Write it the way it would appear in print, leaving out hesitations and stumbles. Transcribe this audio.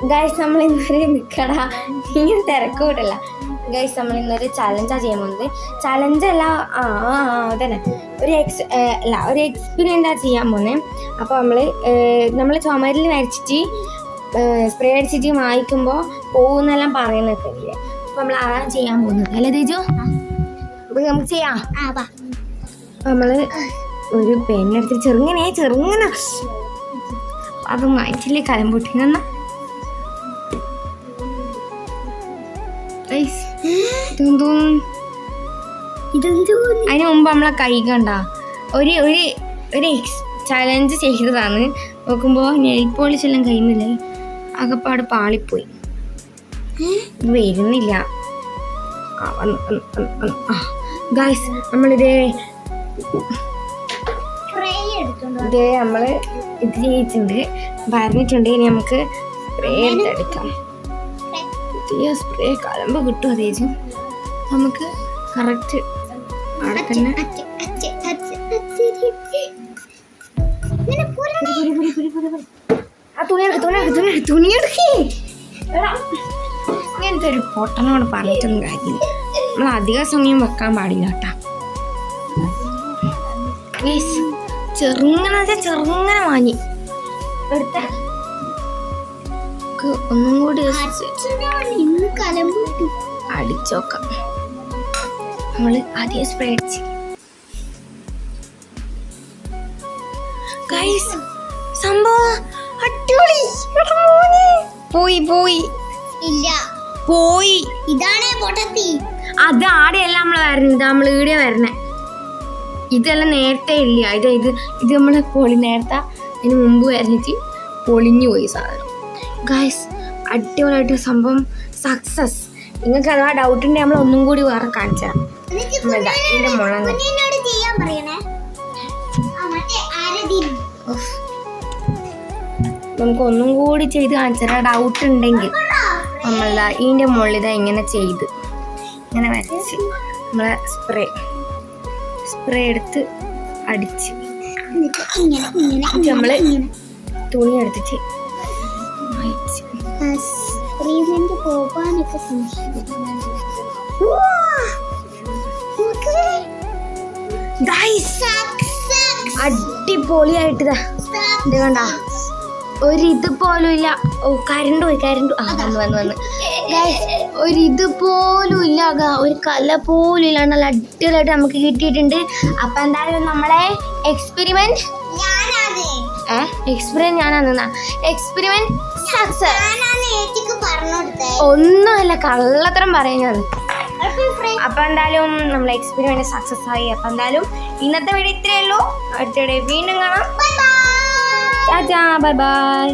Guys നമ്മൾ ഇന്നൊരു നിൽക്കടാ ഇങ്ങനെ തിരക്കൂട്ടല്ല. ഗൈസ് നമ്മൾ ഇന്നൊരു ചലഞ്ചാണ് ചെയ്യാൻ പോകുന്നത്. ചലഞ്ചല്ല, അതന്നെ ഒരു എക്സ്പീരിയൻറ്റാണ് ചെയ്യാൻ പോകുന്നത്. അപ്പോൾ നമ്മൾ ചുമരിൽ വരച്ചിട്ട് സ്പ്രേ അടിച്ചിട്ട് വായിക്കുമ്പോൾ പോകുന്നെല്ലാം പറയുന്നൊക്കെ ഇല്ലേ. അപ്പോൾ നമ്മൾ അതാണ് ചെയ്യാൻ പോകുന്നത് അല്ലേ തേജു? അപ്പോൾ നമുക്ക് ചെയ്യാം. അപ്പോൾ നമ്മൾ ഒരു പെണ്ണെടുത്ത് ചെറുങ്ങനെ അത് മാറ്റില്ലേ കലം പൊട്ടിങ്ങ. അതിന് മുമ്പ് നമ്മളെ കൈ കണ്ട ഒരു ചലഞ്ച് ചെയ്തതാണ്. നോക്കുമ്പോൾ നെയിൽ പോളിഷ് എല്ലാം കഴിയുന്നില്ലേ, അകപ്പാട് പാളിപ്പോയി, വരുന്നില്ല. ഗൈസ് നമ്മളിതേ നമ്മൾ ഇത് ചെയ്യിച്ചിട്ടുണ്ട്, പറഞ്ഞിട്ടുണ്ട്. ഇനി നമുക്ക് സ്പ്രേ എടുത്തെടുക്കാം. പുതിയ സ്പ്രേ കലമ്പ് കിട്ടും. അതേച്ചു നമുക്ക് കറക്റ്റ് അവിടെ തന്നെ തുണിയെടുക്കേ. ഇങ്ങനത്തെ ഒരു പൊട്ടനോട് പറഞ്ഞിട്ടൊന്നും കാര്യമില്ല. നമ്മൾ അധിക സമയം വെക്കാൻ പാടില്ല കേട്ടാ. ചെറുങ്ങനെ വാങ്ങി എടുത്ത ഒന്നും കൂടി അടിച്ചോക്കാം. നമ്മൾ ആദ്യം സ്പ്രേ അടിച്ച് സംഭവം അടിപൊളി. പോയി ഇതാണ് പൊട്ടത്തി. അത് ആടെയല്ല നമ്മൾ വരുന്നത്, നമ്മൾ ഈടെ വരണേ. ഇതെല്ലാം നേരത്തെ ഇല്ല. ഇത് നമ്മൾ നേരത്തെ അതിന് മുമ്പ് വരഞ്ഞിട്ട് പൊളിഞ്ഞു പോയി സാധനം. ഗൈസ് അടിപൊളിയായിട്ട് സംഭവം സക്സസ്. നിങ്ങൾക്ക് അഥവാ ഡൗട്ട് ഉണ്ടെങ്കിൽ നമ്മൾ ഒന്നും കൂടി വേറെ കാണിച്ചാൽ ഇതിൻ്റെ മുളക് നമുക്ക് ഒന്നും കൂടി ചെയ്ത് കാണിച്ചാൽ ഡൗട്ട് ഉണ്ടെങ്കിൽ നമ്മളതാ ഇതിൻ്റെ മുകളിൽ ഇങ്ങനെ ചെയ്ത് ഇങ്ങനെ വരച്ച് നമ്മളെ സ്പ്രേ എടുത്ത് അടിച്ച് നമ്മൾ തുണി എടുത്തിട്ട് അടിപൊളിയായിട്ട് ഇത് കണ്ട ഒരിത് പോലും ഇല്ല. കരണ്ട് പോയി വന്ന് ഒരിത് പോലും ഇല്ല, ഒരു കല പോലും ഇല്ല. നല്ല അടിപൊളിയായിട്ട് നമുക്ക് കിട്ടിയിട്ടുണ്ട്. അപ്പൊ എന്തായാലും നമ്മളെ എക്സ്പെരിമെന്റ് ഞാനാണ് എക്സ്പെരിമെന്റ് സക്സസ്. ഒന്നുമല്ല, കള്ളത്തരം പറയുന്നത്. അപ്പൊ എന്തായാലും നമ്മളെ എക്സ്പെരിമെന്റ് സക്സസ് ആയി. അപ്പൊ എന്തായാലും ഇന്നത്തെ വീഡിയോ ഇത്രയേ ഉള്ളൂ. അടുത്തിടെ വീണ്ടും കാണാം. Bye bye.